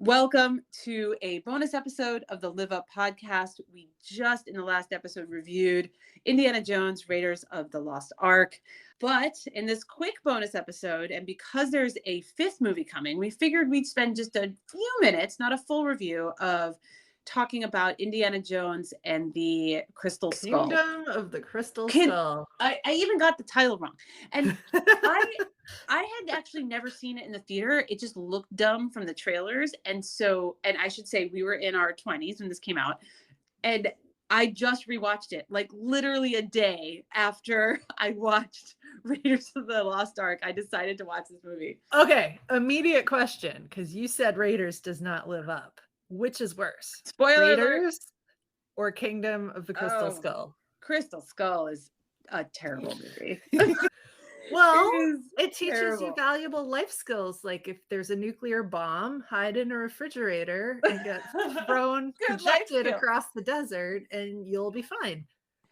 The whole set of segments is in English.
Welcome to a bonus episode of the Live Up podcast. We just in the last episode reviewed Indiana Jones, Raiders of the Lost Ark. But in this quick bonus episode, and because there's a fifth movie coming, we figured we'd spend just a few minutes, not a full review, of talking about Indiana Jones and the Crystal Skull. Kingdom of the Crystal Skull. I even got the title wrong. And I had actually never seen it in the theater. It just looked dumb from the trailers. And I should say we were in our 20s when this came out. And I just rewatched it like literally a day after I watched Raiders of the Lost Ark. I decided to watch this movie. Okay, immediate question, because you said Raiders does not live up. Which is worse? Spoiler Raiders alert. Or Kingdom of the Crystal Skull? Crystal Skull is a terrible movie. Well, it teaches terrible. you valuable life skills, like if there's a nuclear bomb, hide in a refrigerator and get projected across the desert and you'll be fine.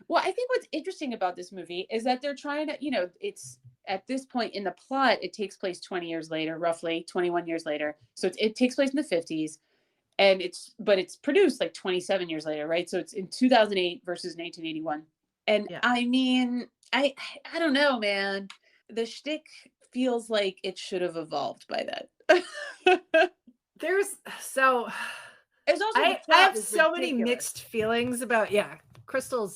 Well, I think what's interesting about this movie is that they're trying to, it's at this point in the plot, it takes place 20 years later, roughly 21 years later. So it takes place in the 50s. And it's produced like 27 years later, right? So it's in 2008 versus 1981. And yeah. I mean, I don't know, man. The shtick feels like it should have evolved by then. I have so many mixed feelings about, Crystal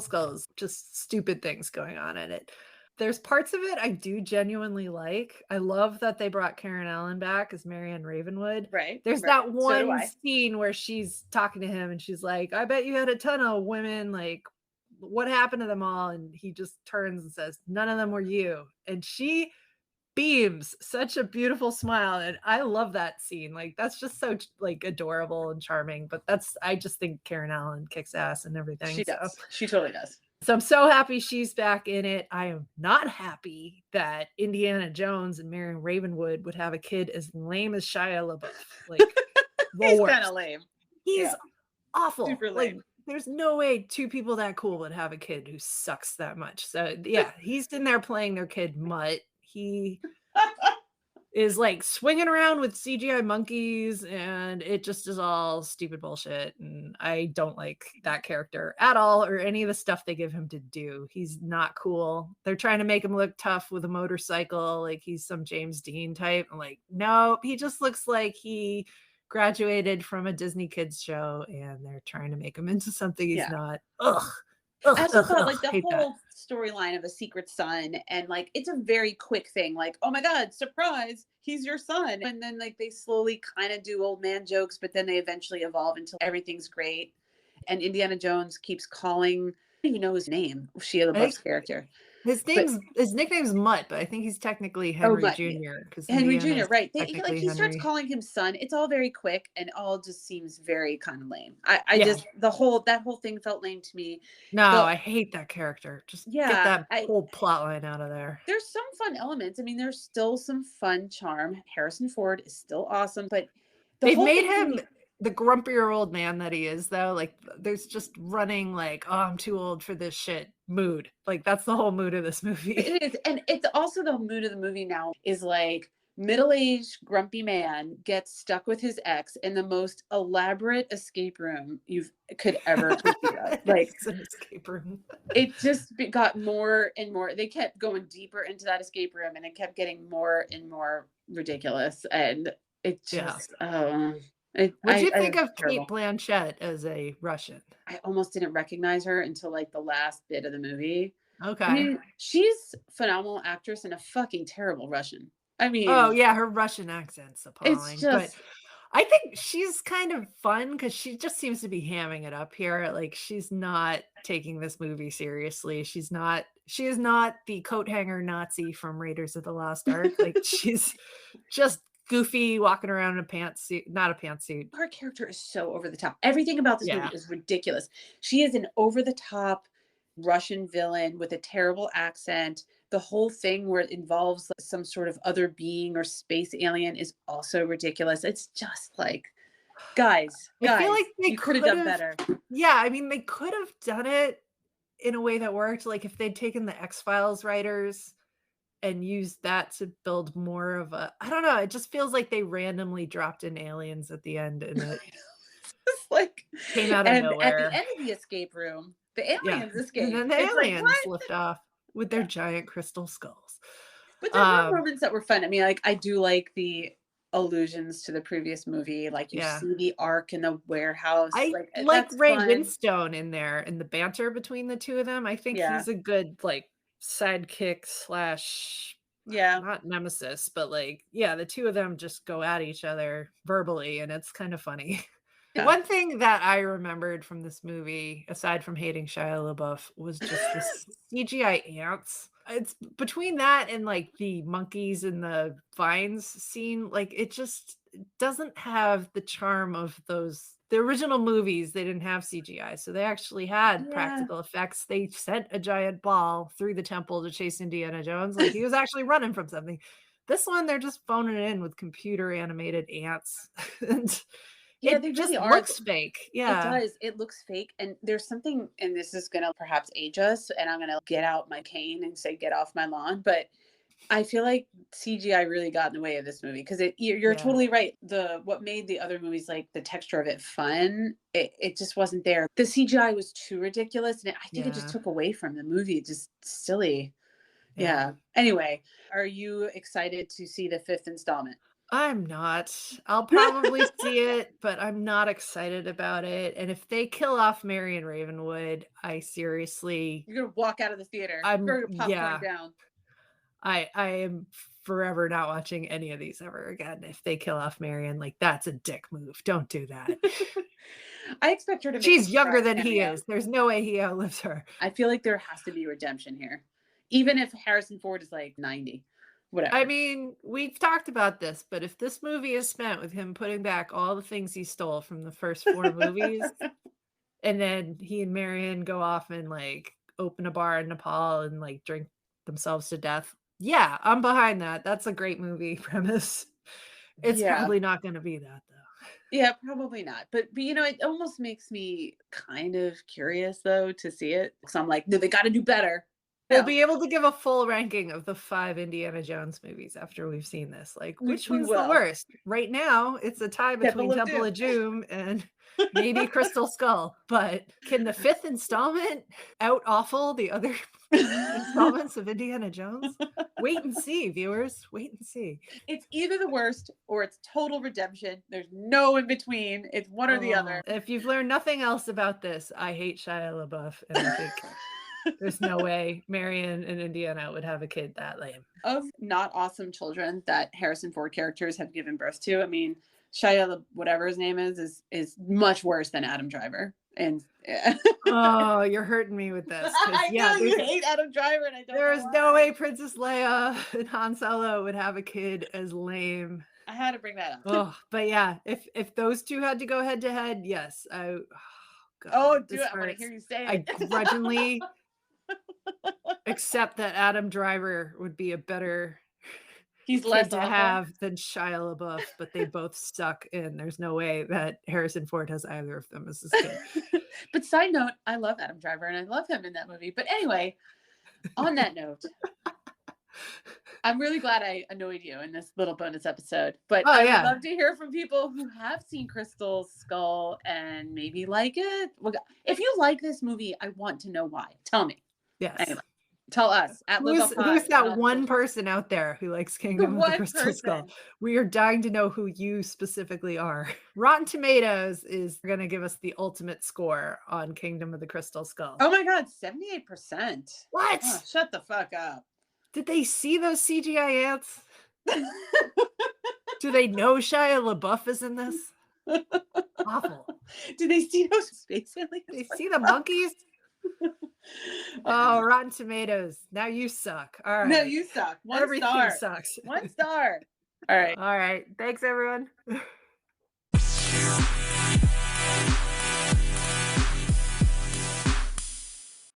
Skulls, just stupid things going on in it. There's parts of it I do genuinely like. I love that they brought Karen Allen back as Marion Ravenwood. Right. There's that one scene where she's talking to him and she's like, I bet you had a ton of women. Like, what happened to them all? And he just turns and says, none of them were you. And she beams such a beautiful smile. And I love that scene. Like, that's just so like adorable and charming. But I just think Karen Allen kicks ass and everything. She does. She totally does. So I'm so happy she's back in it. I am not happy that Indiana Jones and Marion Ravenwood would have a kid as lame as Shia LaBeouf. Like, he's kind of lame. He's awful. Super lame. Like, there's no way two people that cool would have a kid who sucks that much. So yeah, he's in there playing their kid Mutt. He is like swinging around with CGI monkeys and it just is all stupid bullshit. And I don't like that character at all or any of the stuff they give him to do. He's not cool. They're trying to make him look tough with a motorcycle. Like he's some James Dean type. I'm like, no, he just looks like he graduated from a Disney kids show and they're trying to make him into something he's not. I also thought like the whole storyline of a secret son and like it's a very quick thing, like, oh my god, surprise, he's your son. And then like they slowly kind of do old man jokes, but then they eventually evolve until everything's great. And Indiana Jones keeps calling, I don't even know his name, Shia LaBeouf's character. His nickname's Mutt, but I think he's technically Henry Jr. Henry Jr. Right? He starts calling him son. It's all very quick and all just seems very kind of lame. Just that whole thing felt lame to me. No, I hate that character. Just get that whole plot line out of there. There's some fun elements. I mean, there's still some fun charm. Harrison Ford is still awesome, but they've made him the grumpier old man that he is, though. Like there's just running like, oh, I'm too old for this shit mood. Like that's the whole mood of this movie. It is. And it's also the mood of the movie now is like middle-aged grumpy man gets stuck with his ex in the most elaborate escape room you could ever conceive of. Like it's an escape room. It just got more and more. They kept going deeper into that escape room and it kept getting more and more ridiculous. And it just what do you think of Cate Blanchett as a Russian? I almost didn't recognize her until like the last bit of the movie. Okay. I mean, she's a phenomenal actress and a fucking terrible Russian. I mean, oh yeah, her Russian accent's appalling. It's just, but I think she's kind of fun because she just seems to be hamming it up here. Like she's not taking this movie seriously. She is not the coat hanger Nazi from Raiders of the Lost Ark. Like she's just goofy, walking around in a pantsuit, not a pantsuit. Her character is so over the top. Everything about this movie is ridiculous. She is an over the top Russian villain with a terrible accent. The whole thing where it involves some sort of other being or space alien is also ridiculous. It's just like, guys, I feel like they could have done better. Yeah, I mean, they could have done it in a way that worked. Like if they'd taken the X-Files writers and used that to build more of a I don't know, it just feels like they randomly dropped in aliens at the end and it It's like, came out of and at the nowhere. end of the escape room, the Yeah, aliens and escape. then the It's like, aliens what? lift off with their Yeah. giant crystal skulls. But there were Um, moments that were fun. I mean, like I do like the allusions to the previous movie. Like you yeah. see the ark in the warehouse. I Like like that's Ray fun. Winstone in there and the banter between the 2 of them. I think Yeah. he's a good, like, sidekick slash Yeah. not nemesis, but, like, yeah, the 2 of them just go at each other verbally, and it's kinda funny. Yeah. One thing that I remembered from this movie, aside from hating Shia LaBeouf, was just the CGI ants. It's between that and, like, the monkeys and the vines scene, like, it just doesn't have the charm of those the original movies, they didn't have CGI, so they actually had Yeah. practical effects. They sent a giant ball through the temple to chase Indiana Jones, like, he was actually running from something. This one, they're just phoning it in with computer animated ants, and Yeah, it they just really are. looks fake. It Yeah. does. It looks fake. And there's something, and this is going to perhaps age us, and I'm going to get out my cane and say, get off my lawn. But I feel like CGI really got in the way of this movie because you're Yeah. totally right. What made the other movies like the texture of it fun, it just wasn't there. The CGI was too ridiculous, and I think it just Yeah. took away from the movie. Just silly. Yeah. Yeah. Anyway, are you excited to see the fifth installment? I'm not. I'll probably see it, but I'm not excited about it, and if they kill off Marion Ravenwood, I seriously You're gonna walk out of the theater, throw I'm your popcorn yeah. down. I am forever not watching any of these ever again if they kill off Marion, like, that's a dick move. Don't do that. I expect her to make a She's younger surprise than he cameo. is. There's no way he outlives her. I feel like there has to be redemption here. Even if Harrison Ford is like 90, I whatever. mean, we've talked about this, but if this movie is spent with him putting back all the things he stole from the first 4 movies, and then he and Marion go off and, like, open a bar in Nepal and, like, drink themselves to death, yeah, I'm behind that. That's a great movie premise. It's Yeah. probably not gonna be that, though. Yeah, probably not. But it almost makes me kind of curious though to see it. Because I'm like, no, they gotta do better. We'll No, be able to give a full ranking of the 5 Indiana Jones movies after we've seen this, like, which we one's the will. worst? Right now, it's a tie between Temple of Temple Doom. of Doom and maybe Crystal Skull, but can the 5th installment out-awful the other installments of Indiana Jones? Wait and see, viewers, wait and see. It's either the worst or it's total redemption. There's no in between. It's one or the Oh, other. if you've learned nothing else about this, I hate Shia LaBeouf, and I think there's no way Marion and Indiana would have a kid that lame. Of not awesome children that Harrison Ford characters have given birth to, I mean, whatever his name is much worse than Adam Driver. And Oh, you're hurting me with this because I yeah, know you hate Adam Driver, and I don't there know is no why. way Princess Leia and Han Solo would have a kid as lame. I had to bring that up. Oh, but yeah, if those 2 had to go head to head, yes, oh Oh, god, do this it. I want to hurts. hear you say I it. grudgingly accept that Adam Driver would be a better He's kid less to awful. have than Shia LaBeouf, but they both suck, and there's no way that Harrison Ford has either of them as his kid. But side note, I love Adam Driver and I love him in that movie. But anyway, on that note, I'm really glad I annoyed you in this little bonus episode. But Oh, I would yeah. love to hear from people who have seen Crystal Skull and maybe like it. If you like this movie, I want to know why. Tell me. Yes. Anyway, tell us at Live Up Who's Pod on that all the one socials. person out there who likes The Kingdom of the one Crystal Skull? person. We are dying to know who you specifically are. Rotten Tomatoes is gonna give us the ultimate score on Kingdom of the Crystal Skull. Oh my God, 78%. What? Oh, shut the fuck up. Did they see those CGI ants? Do they know Shia LaBeouf is in this? Awful. Do they see those space aliens? They see the monkeys? Oh, Rotten Tomatoes. Now you suck. All right. No, you suck. One Everything star. sucks. 1 star. All right. All right. Thanks, everyone.